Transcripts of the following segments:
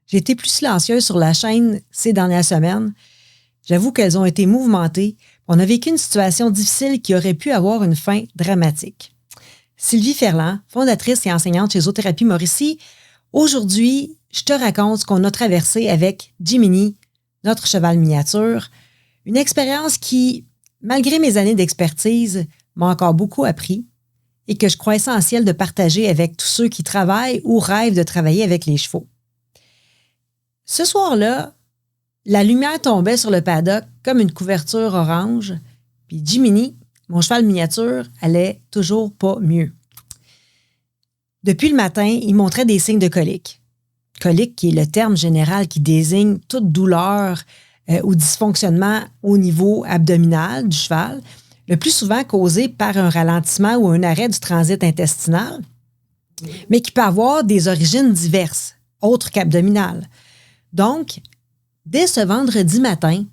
J'ai été plus silencieuse sur la chaîne ces dernières semaines. J'avoue qu'elles ont été mouvementées. On a vécu une situation difficile qui aurait pu avoir une fin dramatique. Sylvie Ferland, fondatrice et enseignante chez Zoothérapie Mauricie, aujourd'hui, je te raconte ce qu'on a traversé avec Jiminy, notre cheval miniature, une expérience qui, malgré mes années d'expertise, m'a encore beaucoup appris et que je crois essentiel de partager avec tous ceux qui travaillent ou rêvent de travailler avec les chevaux. Ce soir-là, la lumière tombait sur le paddock comme une couverture orange, puis Jiminy, mon cheval miniature, allait toujours pas mieux. Depuis le matin, il montrait des signes de colique. Colique qui est le terme général qui désigne toute douleur ou dysfonctionnement au niveau abdominal du cheval, le plus souvent causé par un ralentissement ou un arrêt du transit intestinal, mais qui peut avoir des origines diverses, autres qu'abdominales. Donc, dès ce vendredi matin,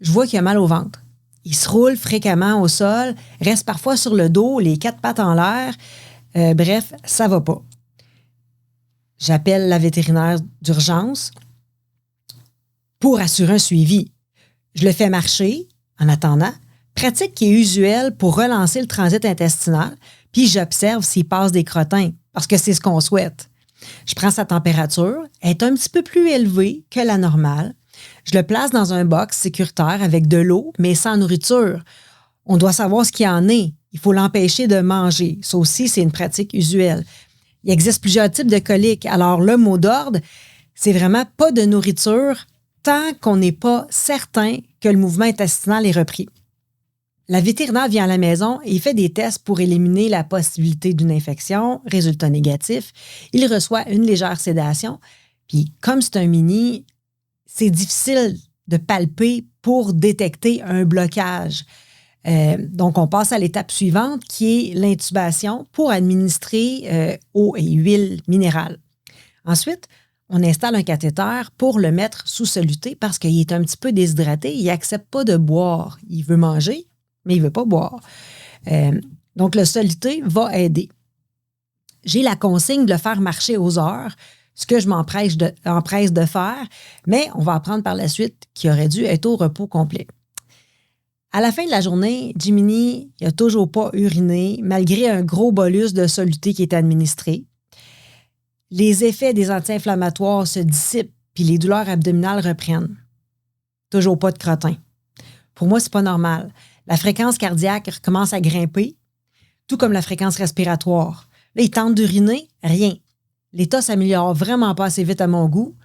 je vois qu'il a mal au ventre. Il se roule fréquemment au sol, reste parfois sur le dos, les 4 pattes en l'air. Bref, ça va pas. J'appelle la vétérinaire d'urgence pour assurer un suivi. Je le fais marcher en attendant, pratique qui est usuelle pour relancer le transit intestinal, puis j'observe s'il passe des crottins, parce que c'est ce qu'on souhaite. Je prends sa température, elle est un petit peu plus élevée que la normale. Je le place dans un box sécuritaire avec de l'eau, mais sans nourriture. On doit savoir ce qu'il y en est. Il faut l'empêcher de manger. Ça aussi, c'est une pratique usuelle. Il existe plusieurs types de coliques. Alors, le mot d'ordre, c'est vraiment pas de nourriture tant qu'on n'est pas certain que le mouvement intestinal est repris. La vétérinaire vient à la maison et fait des tests pour éliminer la possibilité d'une infection. Résultat négatif. Il reçoit une légère sédation. Puis, comme c'est un mini, c'est difficile de palper pour détecter un blocage. Donc, on passe à l'étape suivante qui est l'intubation pour administrer eau et huile minérale. Ensuite, on installe un cathéter pour le mettre sous soluté parce qu'il est un petit peu déshydraté. Il n'accepte pas de boire. Il veut manger, mais il ne veut pas boire. Donc, le soluté va aider. J'ai la consigne de le faire marcher aux heures, ce que je m'empresse de faire, mais on va apprendre par la suite qu'il aurait dû être au repos complet. À la fin de la journée, Jiminy n'a toujours pas uriné, malgré un gros bolus de soluté qui est administré. Les effets des anti-inflammatoires se dissipent, puis les douleurs abdominales reprennent. Toujours pas de crottin. Pour moi, c'est pas normal. La fréquence cardiaque recommence à grimper, tout comme la fréquence respiratoire. Là, il tente d'uriner, rien. L'état s'améliore vraiment pas assez vite à mon goût.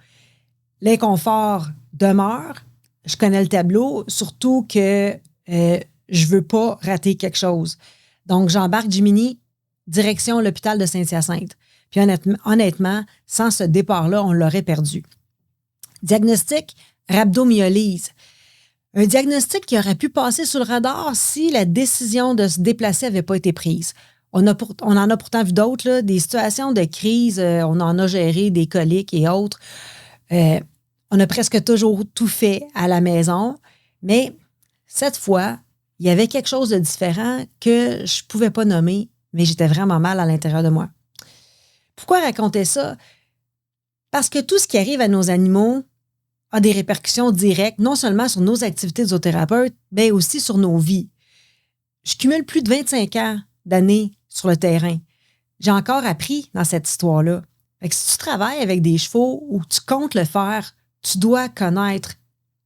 L'inconfort demeure. Je connais le tableau, surtout que je veux pas rater quelque chose. Donc, j'embarque Jiminy, direction l'hôpital de Saint-Hyacinthe. Puis honnêtement, sans ce départ-là, on l'aurait perdu. Diagnostic, rhabdomyolyse. Un diagnostic qui aurait pu passer sous le radar si la décision de se déplacer n'avait pas été prise. On en a pourtant vu d'autres, là, des situations de crise, on en a géré des coliques et autres. On a presque toujours tout fait à la maison, mais cette fois, il y avait quelque chose de différent que je ne pouvais pas nommer, mais j'étais vraiment mal à l'intérieur de moi. Pourquoi raconter ça? Parce que tout ce qui arrive à nos animaux a des répercussions directes, non seulement sur nos activités de zoothérapeute, mais aussi sur nos vies. Je cumule plus de 25 ans d'années sur le terrain. J'ai encore appris dans cette histoire-là. Fait que si tu travailles avec des chevaux ou tu comptes le faire, tu dois connaître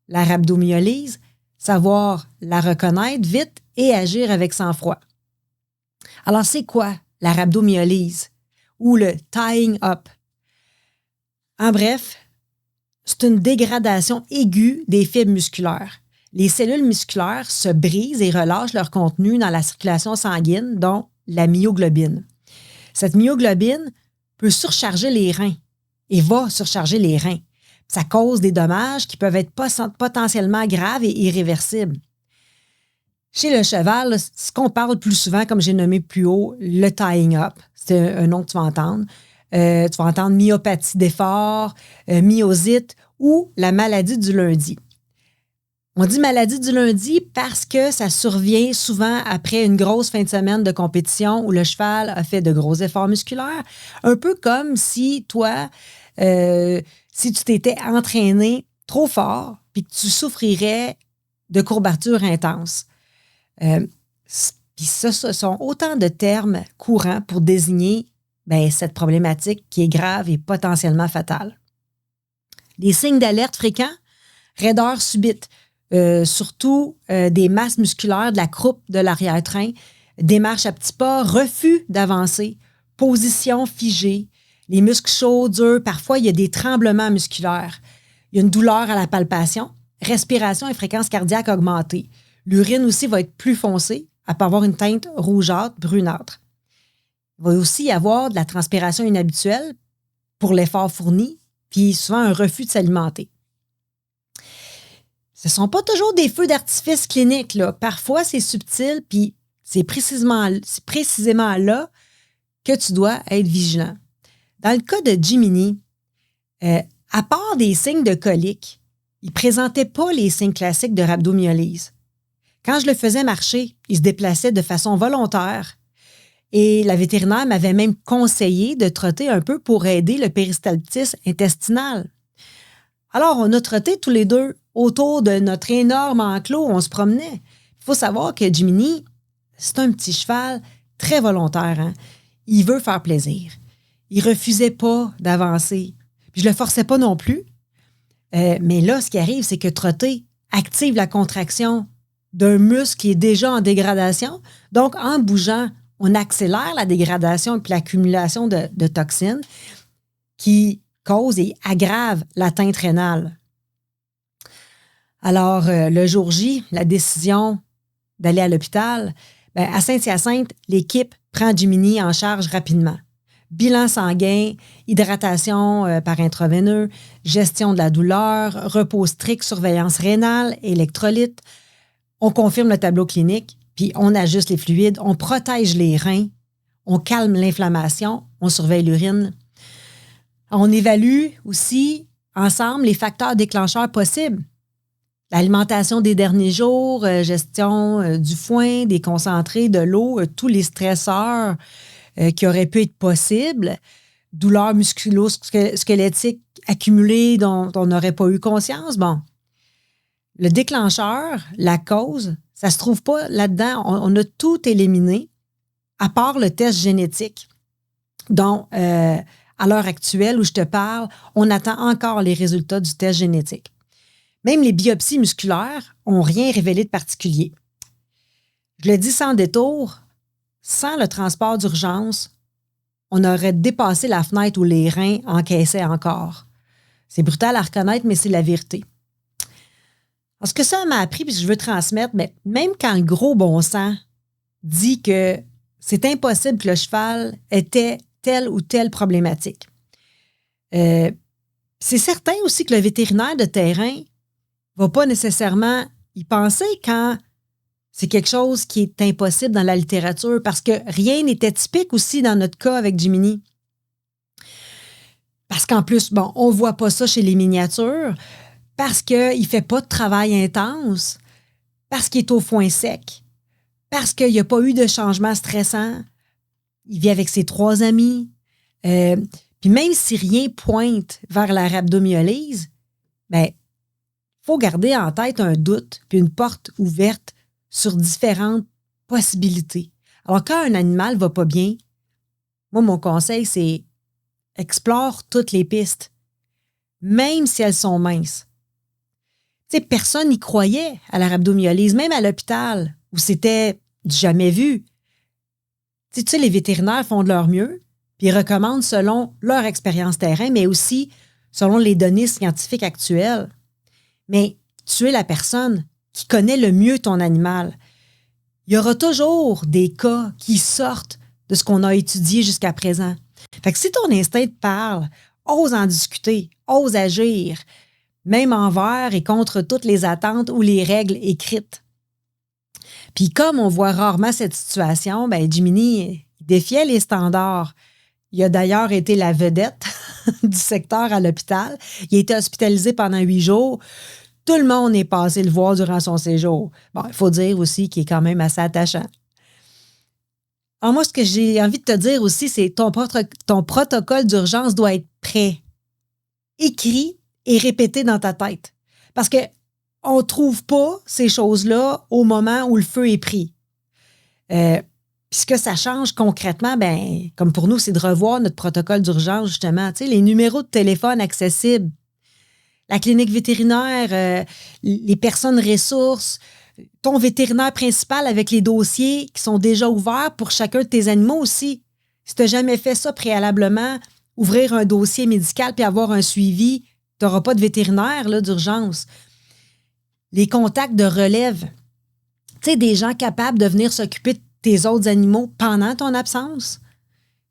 la rhabdomyolyse, savoir la reconnaître vite et agir avec sang-froid. Alors, c'est quoi la rhabdomyolyse ou le tying up? En bref, c'est une dégradation aiguë des fibres musculaires. Les cellules musculaires se brisent et relâchent leur contenu dans la circulation sanguine, dont la myoglobine. Cette myoglobine peut surcharger les reins et va surcharger les reins. Ça cause des dommages qui peuvent être potentiellement graves et irréversibles. Chez le cheval, ce qu'on parle plus souvent, comme j'ai nommé plus haut, le tying up, c'est un nom que tu vas entendre. Tu vas entendre myopathie d'effort, myosite ou la maladie du lundi. On dit maladie du lundi parce que ça survient souvent après une grosse fin de semaine de compétition où le cheval a fait de gros efforts musculaires. Un peu comme si toi, si tu t'étais entraîné trop fort puis que tu souffrirais de courbatures intenses. Puis ça, ce sont autant de termes courants pour désigner cette problématique qui est grave et potentiellement fatale. Les signes d'alerte fréquents, raideur subite, surtout des masses musculaires de la croupe de l'arrière-train, démarche à petits pas, refus d'avancer, position figée, les muscles chauds, durs, parfois il y a des tremblements musculaires, il y a une douleur à la palpation, respiration et fréquence cardiaque augmentée. L'urine aussi va être plus foncée, elle peut avoir une teinte rougeâtre, brunâtre. Il va aussi y avoir de la transpiration inhabituelle pour l'effort fourni, puis souvent un refus de s'alimenter. Ce ne sont pas toujours des feux d'artifice cliniques, là. Parfois, c'est subtil, puis c'est précisément là que tu dois être vigilant. Dans le cas de Jiminy, à part des signes de colique, il ne présentait pas les signes classiques de rhabdomyolyse. Quand je le faisais marcher, il se déplaçait de façon volontaire et la vétérinaire m'avait même conseillé de trotter un peu pour aider le péristaltisme intestinal. Alors, on a trotté tous les deux autour de notre énorme enclos où on se promenait. Il faut savoir que Jiminy, c'est un petit cheval très volontaire. Hein? Il veut faire plaisir. Il refusait pas d'avancer. Puis je le forçais pas non plus. Mais là, ce qui arrive, c'est que trotter active la contraction d'un muscle qui est déjà en dégradation. Donc, en bougeant, on accélère la dégradation et l'accumulation de toxines qui cause et aggrave l'atteinte rénale. Alors, le jour J, la décision d'aller à l'hôpital, à Saint-Hyacinthe, l'équipe prend Jiminy en charge rapidement. Bilan sanguin, hydratation par intraveineux, gestion de la douleur, repos strict, surveillance rénale, électrolytes. On confirme le tableau clinique, puis on ajuste les fluides, on protège les reins, on calme l'inflammation, on surveille l'urine. On évalue aussi ensemble les facteurs déclencheurs possibles. L'alimentation des derniers jours, gestion du foin, des concentrés, de l'eau, tous les stresseurs qui auraient pu être possibles, douleurs musculo-squelettiques accumulées dont on n'aurait pas eu conscience. Bon, le déclencheur, la cause, ça ne se trouve pas là-dedans. On a tout éliminé, à part le test génétique, dont, à l'heure actuelle où je te parle, on attend encore les résultats du test génétique. Même les biopsies musculaires n'ont rien révélé de particulier. Je le dis sans détour, sans le transport d'urgence, on aurait dépassé la fenêtre où les reins encaissaient encore. C'est brutal à reconnaître, mais c'est la vérité. Alors, ce que ça m'a appris, puis je veux transmettre, mais même quand le gros bon sens dit que c'est impossible que le cheval ait telle ou telle problématique. C'est certain aussi que le vétérinaire de terrain ne va pas nécessairement y penser quand c'est quelque chose qui est impossible dans la littérature parce que rien n'était typique aussi dans notre cas avec Jiminy. Parce qu'en plus, bon, on ne voit pas ça chez les miniatures, parce qu'il ne fait pas de travail intense, parce qu'il est au foin sec, parce qu'il n'y a pas eu de changement stressant. Il vit avec ses 3 amis. Puis même si rien pointe vers la rhabdomyolyse, il faut garder en tête un doute puis une porte ouverte sur différentes possibilités. Alors, quand un animal ne va pas bien, moi, mon conseil, c'est explore toutes les pistes, même si elles sont minces. Tu sais, personne n'y croyait à la rhabdomyolyse, même à l'hôpital, où c'était du jamais vu. Tu sais, les vétérinaires font de leur mieux, puis ils recommandent selon leur expérience terrain, mais aussi selon les données scientifiques actuelles. Mais tu es la personne qui connaît le mieux ton animal. Il y aura toujours des cas qui sortent de ce qu'on a étudié jusqu'à présent. Fait que si ton instinct te parle, ose en discuter, ose agir, même envers et contre toutes les attentes ou les règles écrites. Puis comme on voit rarement cette situation, Jiminy défiait les standards. Il a d'ailleurs été la vedette du secteur à l'hôpital. Il a été hospitalisé pendant 8 jours. Tout le monde est passé le voir durant son séjour. Bon, il faut dire aussi qu'il est quand même assez attachant. Alors moi, ce que j'ai envie de te dire aussi, c'est ton protocole d'urgence doit être prêt. écrit et répété dans ta tête. Parce qu'on ne trouve pas ces choses-là au moment où le feu est pris. Puis ce que ça change concrètement, ben, comme pour nous, c'est de revoir notre protocole d'urgence, justement. Tu sais, les numéros de téléphone accessibles, la clinique vétérinaire, les personnes ressources, ton vétérinaire principal avec les dossiers qui sont déjà ouverts pour chacun de tes animaux aussi. Si tu n'as jamais fait ça préalablement, ouvrir un dossier médical puis avoir un suivi, tu n'auras pas de vétérinaire là, d'urgence. Les contacts de relève. Tu sais, des gens capables de venir s'occuper de tes autres animaux pendant ton absence.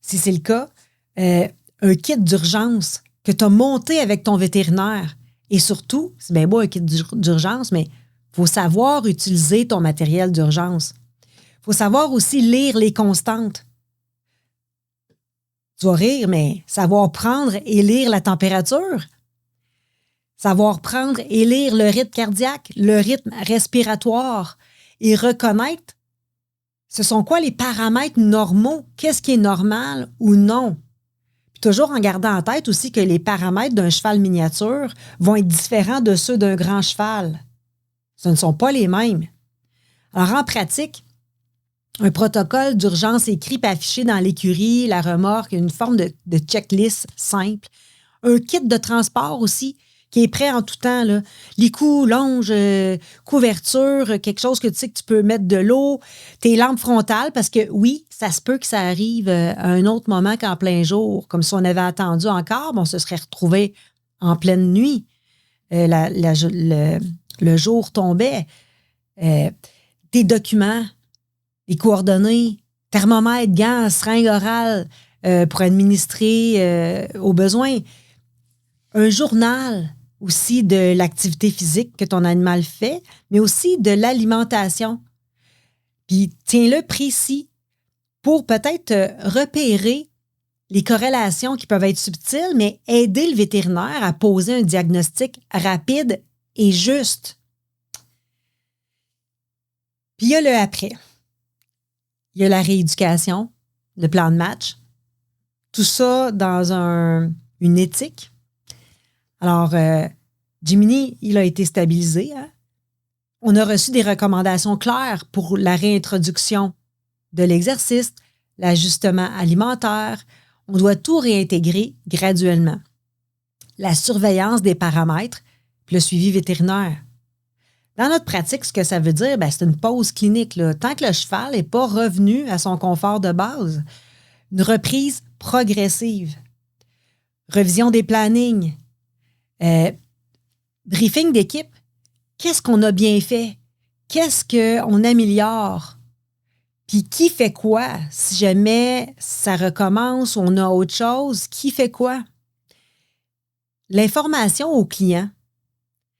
Si c'est le cas, un kit d'urgence que tu as monté avec ton vétérinaire. Et surtout, c'est bien beau un kit d'urgence, mais il faut savoir utiliser ton matériel d'urgence. Il faut savoir aussi lire les constantes. Tu vas rire, mais savoir prendre et lire la température. Savoir prendre et lire le rythme cardiaque, le rythme respiratoire et reconnaître ce sont quoi les paramètres normaux, qu'est-ce qui est normal ou non. Puis toujours en gardant en tête aussi que les paramètres d'un cheval miniature vont être différents de ceux d'un grand cheval. Ce ne sont pas les mêmes. Alors en pratique, un protocole d'urgence écrit et affiché dans l'écurie, la remorque, une forme de checklist simple. Un kit de transport aussi qui est prêt en tout temps, là. Les coups, longes, couverture, quelque chose que tu sais que tu peux mettre de l'eau, tes lampes frontales, parce que oui, ça se peut que ça arrive à un autre moment qu'en plein jour. Comme si on avait attendu encore, on se serait retrouvé en pleine nuit. Le jour tombait. Tes documents, les coordonnées, thermomètre, gants, seringue orale pour administrer aux besoins. Un journal aussi de l'activité physique que ton animal fait, mais aussi de l'alimentation. Puis tiens-le précis pour peut-être repérer les corrélations qui peuvent être subtiles, mais aider le vétérinaire à poser un diagnostic rapide et juste. Puis il y a le après. Il y a la rééducation, le plan de match. Tout ça dans une éthique. Alors, Jiminy, il a été stabilisé. Hein? On a reçu des recommandations claires pour la réintroduction de l'exercice, l'ajustement alimentaire. On doit tout réintégrer graduellement. La surveillance des paramètres, puis le suivi vétérinaire. Dans notre pratique, ce que ça veut dire, c'est une pause clinique. Là. Tant que le cheval n'est pas revenu à son confort de base, une reprise progressive, révision des plannings, briefing d'équipe. Qu'est-ce qu'on a bien fait? Qu'est-ce qu'on améliore? Puis qui fait quoi? Si jamais ça recommence ou on a autre chose, qui fait quoi? L'information au client.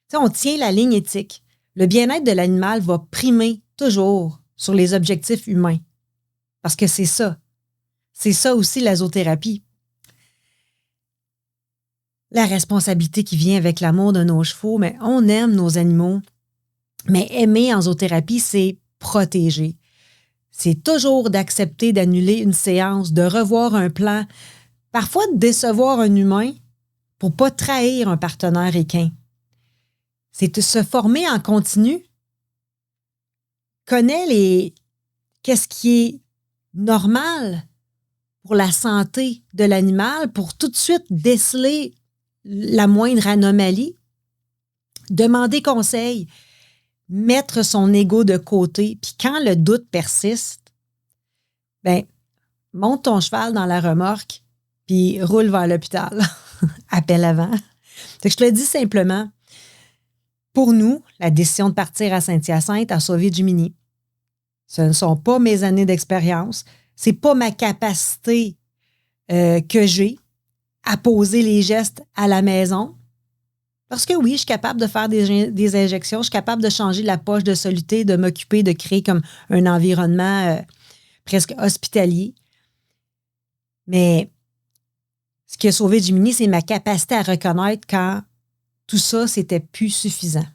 T'sais, on tient la ligne éthique. Le bien-être de l'animal va primer toujours sur les objectifs humains. Parce que c'est ça. C'est ça aussi la zoothérapie. La responsabilité qui vient avec l'amour de nos chevaux, mais on aime nos animaux. Mais aimer en zoothérapie, c'est protéger. C'est toujours d'accepter d'annuler une séance, de revoir un plan, parfois de décevoir un humain pour ne pas trahir un partenaire équin. C'est de se former en continu. Connais qu'est-ce qui est normal pour la santé de l'animal, pour tout de suite déceler la moindre anomalie, demander conseil, mettre son ego de côté, puis quand le doute persiste, monte ton cheval dans la remorque, puis roule vers l'hôpital. Appelle avant. Fait que je te le dis simplement, pour nous, la décision de partir à Saint-Hyacinthe a sauvé Jiminy. Ce ne sont pas mes années d'expérience, c'est pas ma capacité que j'ai à poser les gestes à la maison. Parce que oui, je suis capable de faire des injections, je suis capable de changer la poche de soluté, de m'occuper, de créer comme un environnement presque hospitalier. Mais ce qui a sauvé Jiminy, c'est ma capacité à reconnaître quand tout ça, c'était plus suffisant.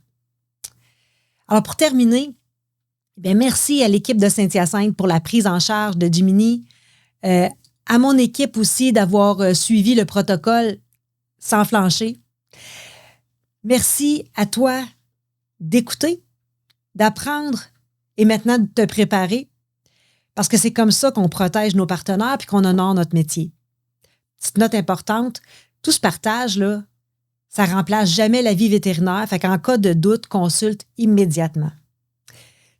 Alors, pour terminer, merci à l'équipe de Saint-Hyacinthe pour la prise en charge de Jiminy. À mon équipe aussi d'avoir suivi le protocole sans flancher. Merci à toi d'écouter, d'apprendre et maintenant de te préparer parce que c'est comme ça qu'on protège nos partenaires puis qu'on honore notre métier. Petite note importante, tout ce partage-là, ça remplace jamais l'avis vétérinaire, fait qu'en cas de doute, consulte immédiatement.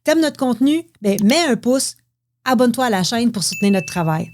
T'aimes notre contenu? Bien, mets un pouce, abonne-toi à la chaîne pour soutenir notre travail.